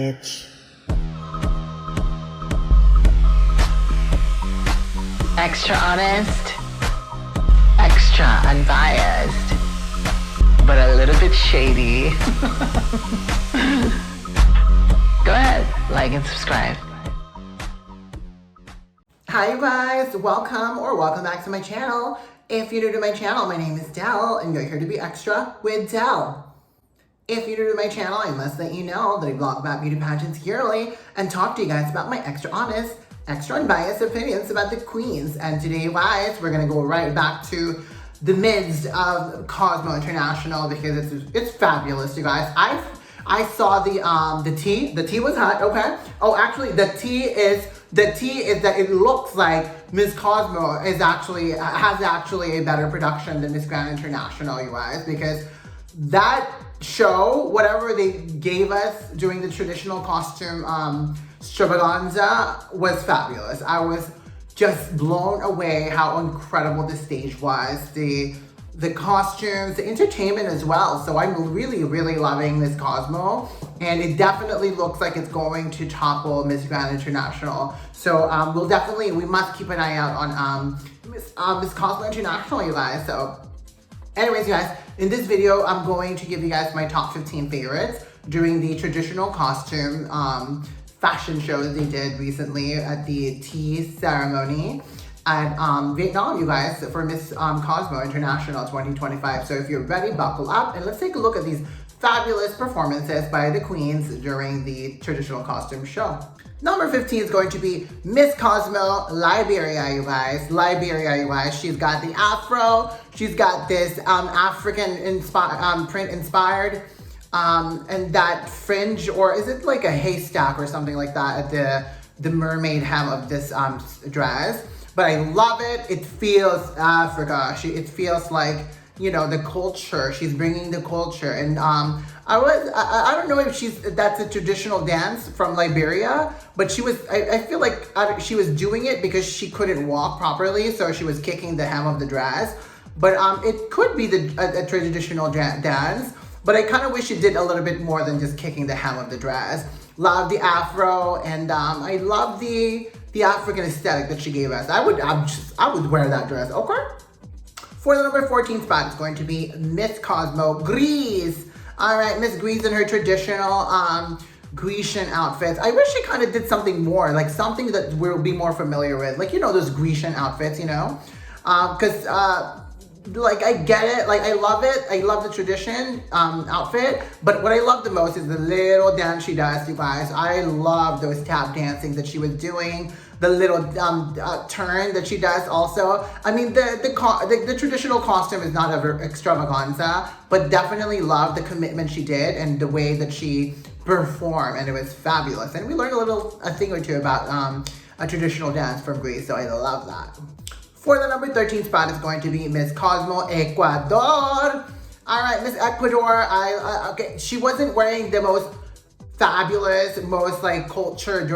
bitch. Extra honest, extra unbiased, but a little bit shady. Go ahead, like and subscribe. Hi you guys, welcome back to my channel. If you're new to my channel, my name is Del and you're here to be extra with Del. If you're new to my channel, I must let you know that I vlog about beauty pageants yearly and talk to you guys about my extra honest, extra unbiased opinions about the queens. And today, guys, we're gonna go right back to the midst of Cosmo International because it's fabulous, you guys. I saw the tea. The tea was hot, okay? Oh, actually, the tea is that it looks like Miss Cosmo has actually a better production than Miss Grand International, you guys, because that show, whatever they gave us during the traditional costume extravaganza was fabulous. I was just blown away how incredible the stage was, the costumes, the entertainment as well. So I'm really, really loving Miss Cosmo, and it definitely looks like it's going to topple Miss Grand International. So we must keep an eye out on Miss Cosmo International, you guys. So anyways, you guys, in this video, I'm going to give you guys my top 15 favorites during the traditional costume fashion shows they did recently at the tea ceremony at Vietnam, you guys, for Miss Cosmo International 2025. So if you're ready, buckle up and let's take a look at these fabulous performances by the queens during the traditional costume show. Number 15 is going to be Miss Cosmo Liberia, you guys. Liberia, you guys. She's got the afro. She's got this African print inspired and that fringe, or is it like a haystack or something like that at the mermaid hem of this dress. But I love it. It feels Africa. It feels like, you know, the culture. She's bringing the culture. And I don't know if that's a traditional dance from Liberia, but I feel like she was doing it because she couldn't walk properly, so she was kicking the hem of the dress. But it could be a traditional dance, but I kind of wish it did a little bit more than just kicking the hem of the dress. Love the afro, and I love the African aesthetic that she gave us. I would wear that dress, okay? For the number 14 spot, it's going to be Miss Cosmo Greece. All right, Miss Greece in her traditional Grecian outfits. I wish she kind of did something more, like something that we'll be more familiar with. Like, you know, those Grecian outfits, you know? Because, like, I get it. Like, I love it. I love the tradition outfit. But what I love the most is the little dance she does, you guys. I love those tap dancing that she was doing. The little turn that she does also. I mean, the traditional costume is not an extravaganza, but definitely love the commitment she did and the way that she performed, and it was fabulous. And we learned a thing or two about a traditional dance from Greece, so I love that. For the number 13 spot is going to be Miss Cosmo Ecuador. All right, Miss Ecuador, okay, she wasn't wearing the most fabulous, most like cultured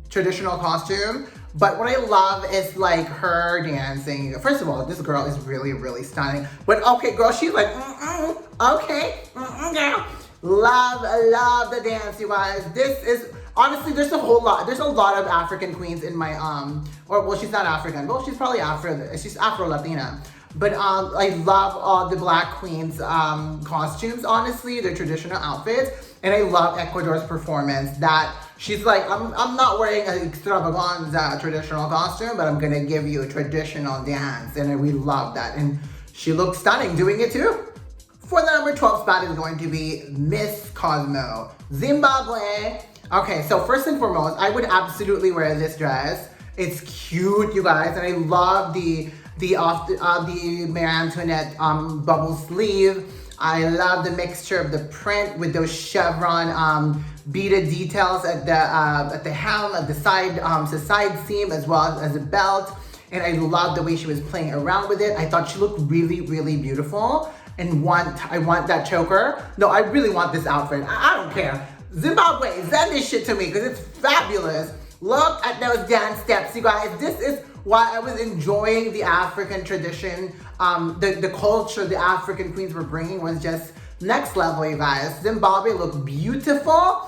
traditional costume, but what I love is like her dancing. First of all, this girl is really, really stunning. But okay, girl, she's like, okay, girl. Love the dance, you guys. This is honestly, there's a lot of African queens in my she's not African. Well, she's probably she's Afro-Latina. But I love all the black queens costumes, honestly, their traditional outfits. And I love Ecuador's performance that she's like, I'm not wearing an extravaganza traditional costume, but I'm gonna give you a traditional dance. And we love that. And she looks stunning doing it too. For the number 12 spot is going to be Miss Cosmo Zimbabwe. Okay, so first and foremost, I would absolutely wear this dress. It's cute, you guys, and I love the Marie Antoinette bubble sleeve. I love the mixture of the print with those chevron beaded details at the hem, at the side seam, as well as the belt. And I love the way she was playing around with it. I thought she looked really, really beautiful. And I want that choker. No, I really want this outfit. I don't care. Zimbabwe, send this shit to me because it's fabulous. Look at those dance steps, you guys. This is why I was enjoying the African tradition. The culture the African queens were bringing was just Next level, you guys. Zimbabwe look beautiful.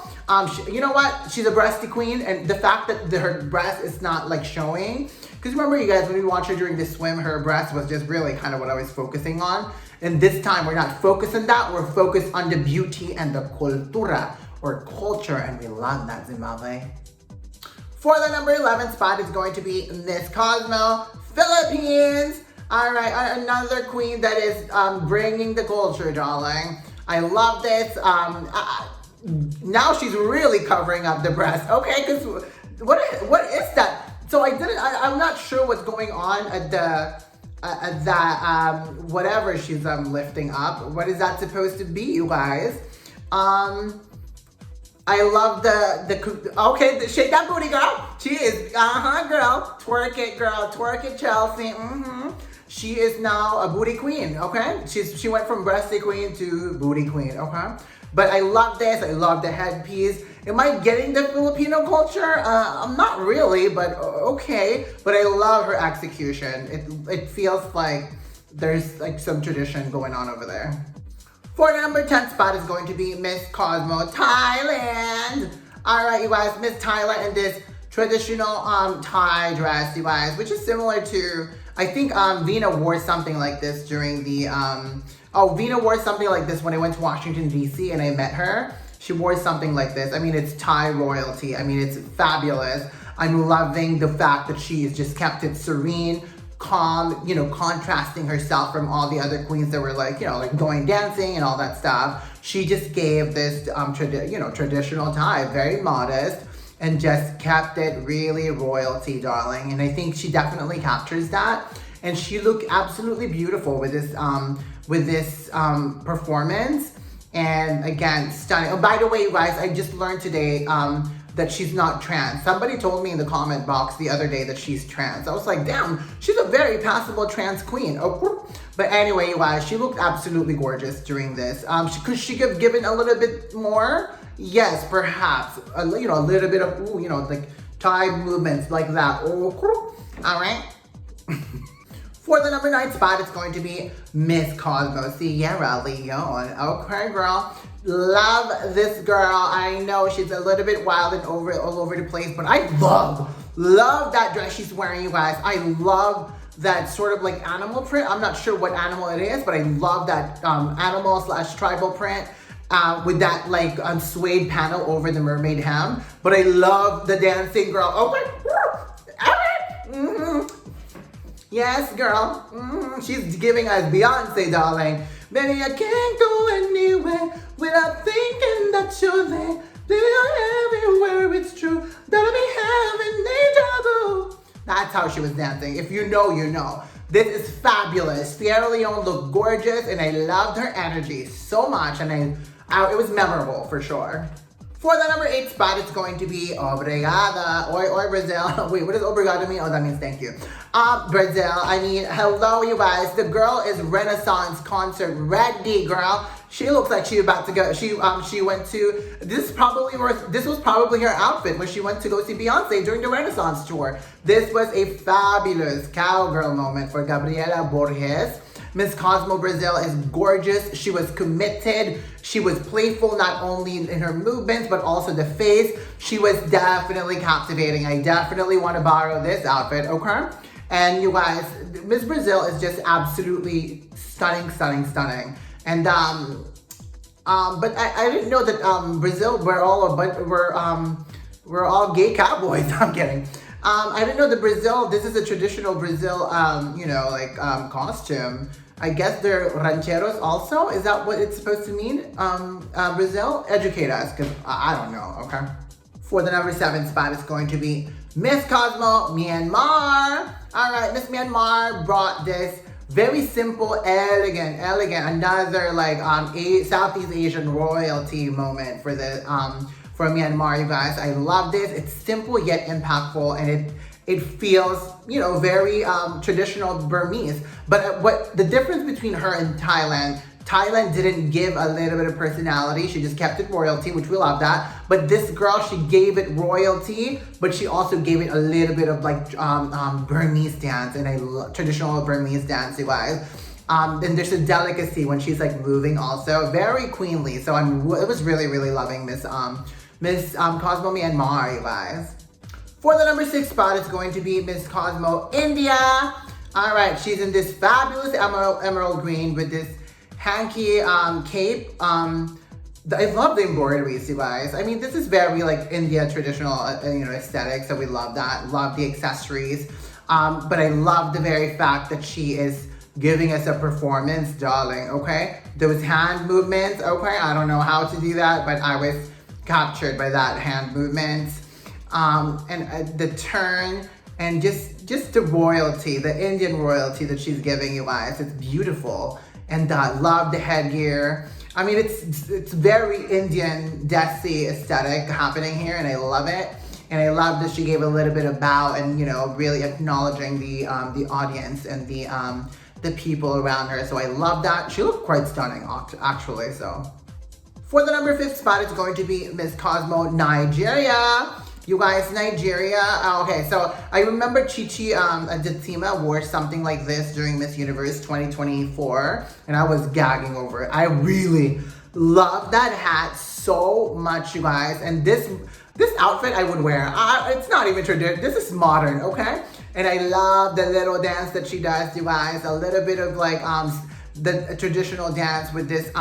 You know what? She's a breasty queen, and the fact that her breast is not like showing. Because remember, you guys, when we watched her during the swim, her breast was just really kind of what I was focusing on. And this time, we're not focused on that. We're focused on the beauty and the cultura, or culture, and we love that, Zimbabwe. For the number 11 spot is going to be Miss Cosmo, Philippines. All right, another queen that is bringing the culture, darling. I love this. Now she's really covering up the breast. Okay, because what is that? So I'm not sure what's going on at that whatever she's lifting up. What is that supposed to be, you guys? I love okay, shake that booty, girl. She is, girl. Twerk it, Chelsea. She is now a booty queen, okay? She went from breasty queen to booty queen, okay? But I love this. I love the headpiece. Am I getting the Filipino culture? I'm not really, but okay. But I love her execution. It feels like there's like some tradition going on over there. For the number 10 spot is going to be Miss Cosmo, Thailand. All right, you guys, Miss Thailand in this traditional Thai dress, you guys, which is similar to, I think Vina wore something like this during the, Vina wore something like this when I went to Washington, D.C. and I met her. She wore something like this. I mean, it's Thai royalty. I mean, it's fabulous. I'm loving the fact that she has just kept it serene, calm, you know, contrasting herself from all the other queens that were like, you know, like going dancing and all that stuff. She just gave this, traditional Thai, very modest, and just kept it really royalty, darling. And I think she definitely captures that. And she looked absolutely beautiful with this performance. And again, stunning. Oh, by the way, you guys, I just learned today that she's not trans. Somebody told me in the comment box the other day that she's trans. I was like, damn, she's a very passable trans queen. Oh, but anyway, you guys, she looked absolutely gorgeous during this. Could she have given a little bit more? Yes, perhaps. A little bit of, like Thai movements like that. Oh, all right. For the number 9 spot, it's going to be Miss Cosmo, Sierra Leone. Okay, girl. Love this girl. I know she's a little bit wild and all over the place, but I love that dress she's wearing, you guys. I love that sort of like animal print. I'm not sure what animal it is, but I love that animal/tribal print with that like suede panel over the mermaid hem. But I love the dancing girl. Yes, girl. She's giving us Beyonce, darling. Baby, I can't go anywhere without thinking that you're there. Everywhere it's true that I'll be having deja vu. That's how she was dancing. If you know, you know. This is fabulous. Sierra Leone looked gorgeous, and I loved her energy so much, and it was memorable for sure. For the number 8 spot, it's going to be Obrigada. Oi, Brazil. Wait, what does obrigada mean? Oh, that means thank you. Brazil. I mean, hello, you guys. The girl is Renaissance concert ready, girl. She looks like she's about to go. She went to, this was probably her outfit when she went to go see Beyonce during the Renaissance tour. This was a fabulous cowgirl moment for Gabriela Borges. Miss Cosmo Brazil is gorgeous. She was committed. She was playful, not only in her movements, but also the face. She was definitely captivating. I definitely want to borrow this outfit, okay? And you guys, Miss Brazil is just absolutely stunning. And, but I didn't know that, Brazil, we're all gay cowboys. I'm kidding. I didn't know that Brazil, this is a traditional Brazil, costume. I guess they're rancheros also? Is that what it's supposed to mean? Brazil? Educate us, because I don't know, okay? For the number 7 spot, it's going to be Miss Cosmo, Myanmar. All right, Miss Myanmar brought this very simple, elegant, another like Southeast Asian royalty moment for the for Myanmar, you guys. I love this. It's simple yet impactful, and it feels, very traditional Burmese. But what the difference between her and Thailand didn't give a little bit of personality. She just kept it royalty, which we love that. But this girl, she gave it royalty, but she also gave it a little bit of like Burmese dance, and traditional Burmese dance, you guys. And there's a delicacy when she's like moving also. Very queenly. So it was really, really loving Miss Cosmo Myanmar, you guys. For the number 6 spot, it's going to be Miss Cosmo India. All right, she's in this fabulous emerald green with this hanky cape. I love the embroideries, you guys. I mean, this is very like India traditional, aesthetic. So we love that. Love the accessories. But I love the very fact that she is giving us a performance, darling. Okay, those hand movements. Okay, I don't know how to do that, but I was captured by that hand movements. And the turn and just the royalty, the Indian royalty that she's giving you guys. It's beautiful. And I love the headgear. I mean, it's very Indian Desi aesthetic happening here, and I love it. And I love that she gave a little bit of bow and, really acknowledging the audience and the people around her. So I love that. She looked quite stunning, actually, so. For the number 5 spot, it's going to be Miss Cosmo Nigeria. You guys, Nigeria. Okay, so I remember Chichi Adatima wore something like this during Miss Universe 2024, and I was gagging over it. I really love that hat so much, you guys. And this outfit I would wear. It's not even traditional. This is modern, okay? And I love the little dance that she does, you guys. A little bit of like the traditional dance with this.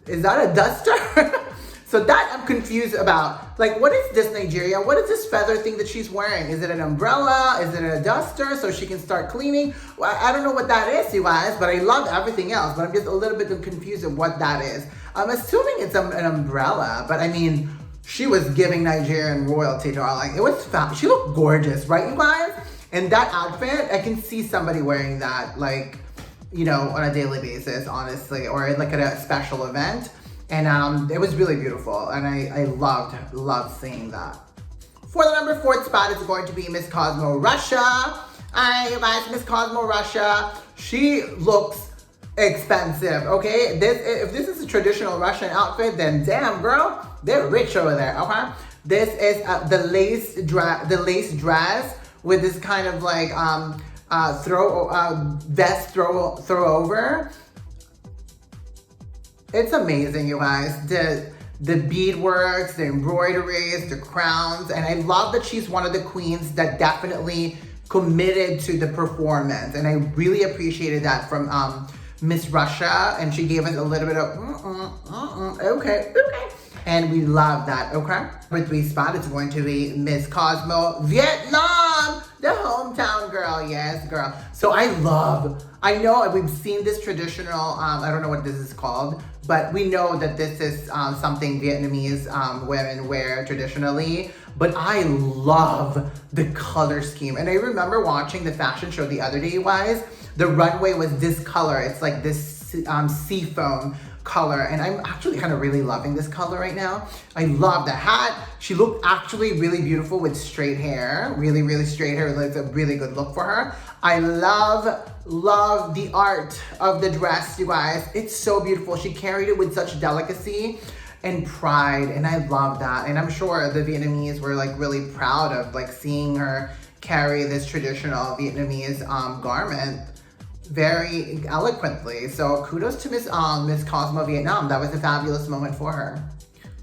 Is that a duster? So that I'm confused about. Like, what is this, Nigeria? What is this feather thing that she's wearing? Is it an umbrella? Is it a duster so she can start cleaning? Well, I don't know what that is, you guys, but I love everything else. But I'm just a little bit confused of what that is. I'm assuming it's an umbrella, but I mean, she was giving Nigerian royalty, darling. It was she looked gorgeous, right, you guys? And that outfit, I can see somebody wearing that, like, on a daily basis, honestly, or like at a special event. And it was really beautiful, and I loved seeing that. For the number 4 spot, it's going to be Miss Cosmo Russia. All right, you guys, Miss Cosmo Russia. She looks expensive, okay? If this is a traditional Russian outfit, then damn, girl, they're rich over there, okay? This is the lace dress with this kind of like vest throw over. It's amazing, you guys. The beadworks, the embroideries, the crowns, and I love that she's one of the queens that definitely committed to the performance, and I really appreciated that from Miss Russia, and she gave us a little bit of okay, and we love that, okay? Number 3 spot is going to be Miss Cosmo Vietnam, the hometown girl, yes, girl. So I know we've seen this traditional, I don't know what this is called, but we know that this is something Vietnamese women wear traditionally, but I love the color scheme. And I remember watching the fashion show the other day, you guys. The runway was this color. It's like this seafoam color, and I'm actually kind of really loving this color right now. I love the hat. She looked actually really beautiful with straight hair, really straight hair. It's a really good look for her. I love the art of the dress, you guys. It's so beautiful. She carried it with such delicacy and pride, and I love that. And I'm sure the Vietnamese were like really proud of like seeing her carry this traditional Vietnamese garment very eloquently. So kudos to Miss Cosmo Vietnam. That was a fabulous moment for her.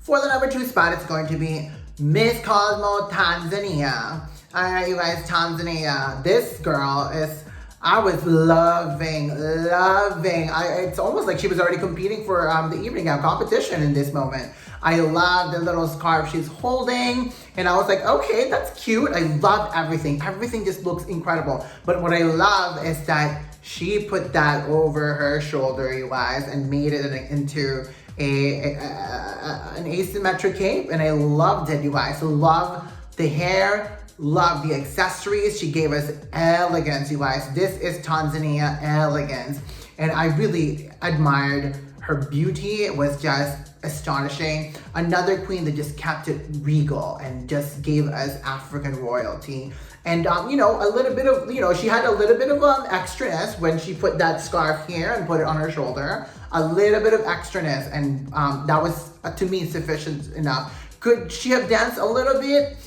For the number 2 spot, it's going to be Miss Cosmo Tanzania. All right, you guys, Tanzania. This girl is, I was loving. It's almost like she was already competing for the evening gown competition in this moment. I love the little scarf she's holding, and I was like, okay, that's cute. I love everything. Everything just looks incredible. But what I love is that she put that over her shoulder, you guys, and made it into an asymmetric cape, and I loved it, you guys. Love the hair, love the accessories. She gave us elegance, you guys. This is Tanzania elegance, and I really admired her beauty. It was just astonishing. Another queen that just kept it regal and just gave us African royalty. And, a little bit of, she had a little bit of extraness when she put that scarf here and put it on her shoulder. A little bit of extraness, and that was, to me, sufficient enough. Could she have danced a little bit?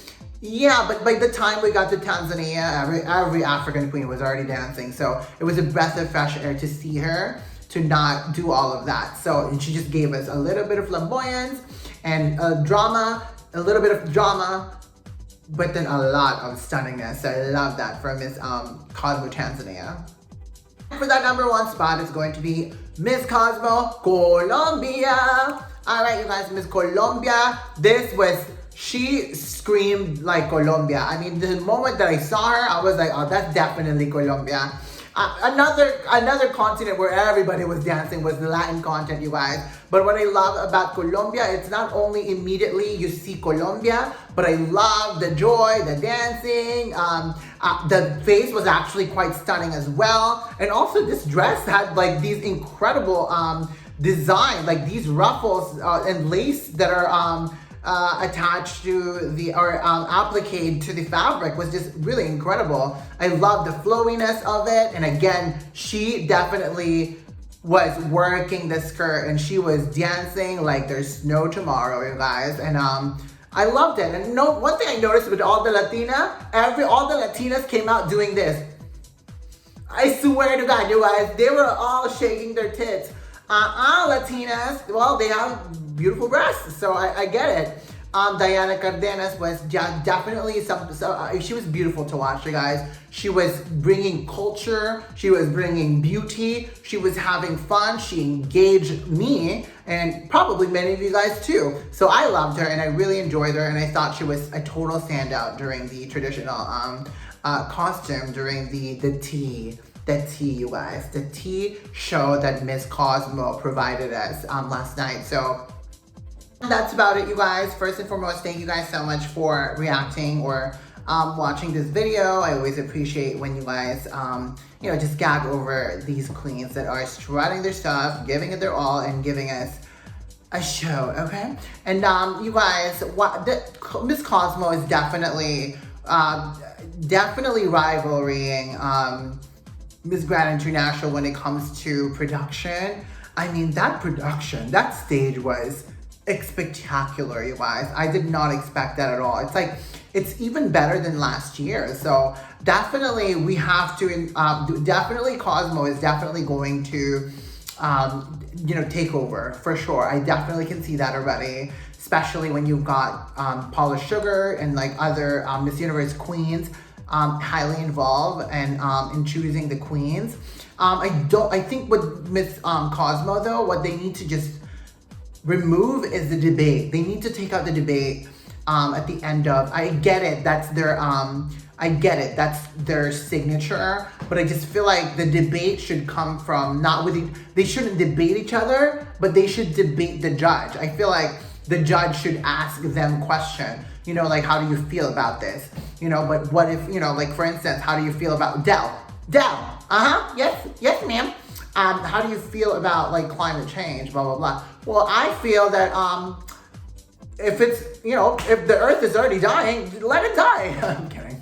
Yeah, but by the time we got to Tanzania, every African queen was already dancing. So it was a breath of fresh air to see her to not do all of that. So, and she just gave us a little bit of flamboyance and drama, a little bit of drama, but then a lot of stunningness. So I love that for Miss Cosmo Tanzania. For that #1 spot, it's going to be Miss Cosmo Colombia. All right, you guys, Miss Colombia. She screamed like Colombia. I mean, the moment that I saw her, I was like, oh, that's definitely Colombia. Another continent where everybody was dancing was the Latin continent, you guys. But what I love about Colombia, it's not only immediately you see Colombia, but I love the joy, the dancing. The face was actually quite stunning as well. And also this dress had like these incredible design, like these ruffles and lace that are attached to appliqued to the fabric was just really incredible. I love the flowiness of it. And again, she definitely was working the skirt and she was dancing like there's no tomorrow, you guys. And I loved it. And one thing I noticed with all the Latinas came out doing this. I swear to God, you guys, they were all shaking their tits. Latinas, well, they have beautiful breasts, so I get it. Diana Cardenas was definitely she was beautiful to watch, you guys. She was bringing culture, she was bringing beauty, she was having fun, she engaged me, and probably many of you guys too. So I loved her, and I really enjoyed her, and I thought she was a total standout during the traditional costume, during the tea. The tea, you guys, the tea show that Miss Cosmo provided us last night. So that's about it, you guys. First and foremost, thank you guys so much for reacting or watching this video. I always appreciate when you guys, just gag over these queens that are strutting their stuff, giving it their all, and giving us a show, okay? And you guys, Miss Cosmo is definitely rivaling Miss Grand International when it comes to production. I mean, that stage was spectacular, you guys. I did not expect that at all. It's like, it's even better than last year. So definitely we have to, definitely Cosmo is definitely going to, take over for sure. I definitely can see that already, especially when you've got Paula Sugar and like other Miss Universe queens highly involved and in choosing the queens. I think with Miss Cosmo though, what they need to just remove is the debate. They need to take out the debate at the end of, I get it, that's their signature, but I just feel like the debate should come from they shouldn't debate each other, but they should debate the judge. I feel like the judge should ask them question, like, how do you feel about this? But what if, like, for instance, how do you feel about Del, yes ma'am. How do you feel about like climate change, blah, blah, blah. Well, I feel that if it's, if the earth is already dying, let it die. I'm kidding.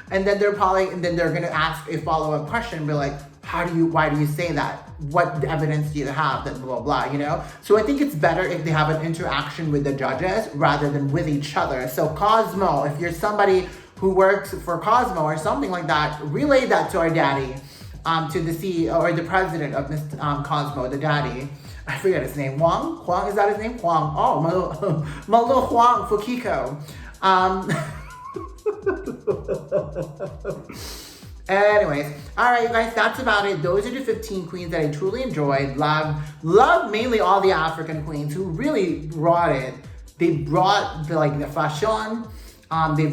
And then they're gonna ask a follow-up question, be like, why do you say that? What evidence do you have that blah, blah, blah, So I think it's better if they have an interaction with the judges rather than with each other. So Cosmo, if you're somebody who works for Cosmo or something like that, relay that to our daddy, to the CEO or the president of Miss Cosmo, the daddy. I forget his name. Huang, is that his name? Huang. Oh, my little Huang Fukiko. Anyways, all right, you guys, that's about it. Those are the 15 queens that I truly enjoyed. Love mainly all the African queens who really brought it. They brought the fashion. They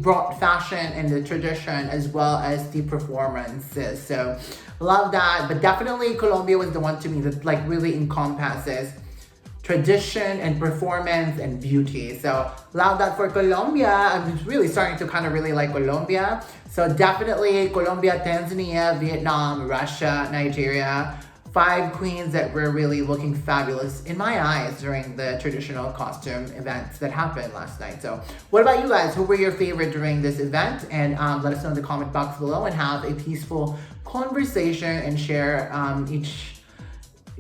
brought fashion and the tradition as well as the performances. So love that. But definitely Colombia was the one to me that like really encompasses tradition and performance and beauty. So love that for Colombia. I'm really starting to kind of really like Colombia. So definitely Colombia, Tanzania, Vietnam, Russia, Nigeria. 5 queens that were really looking fabulous in my eyes during the traditional costume events that happened last night. So what about you guys? Who were your favorite during this event? And let us know in the comment box below and have a peaceful conversation and share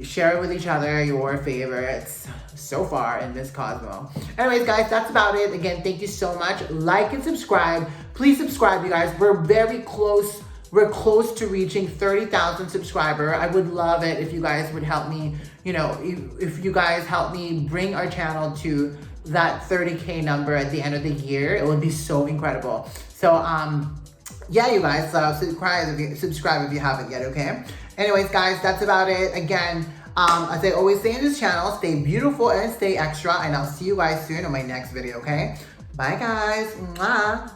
share it with each other, your favorites so far in Miss Cosmo. Anyways, guys, that's about it. Again, thank you so much. Like and subscribe. Please subscribe, you guys. We're very close. We're close to reaching 30,000 subscribers. I would love it if you guys would help me, if you guys help me bring our channel to that 30K number at the end of the year. It would be so incredible. So, yeah, you guys, subscribe if you haven't yet, okay? Anyways, guys, that's about it. Again, as I always say in this channel, stay beautiful and stay extra, and I'll see you guys soon on my next video, okay? Bye, guys. Mwah.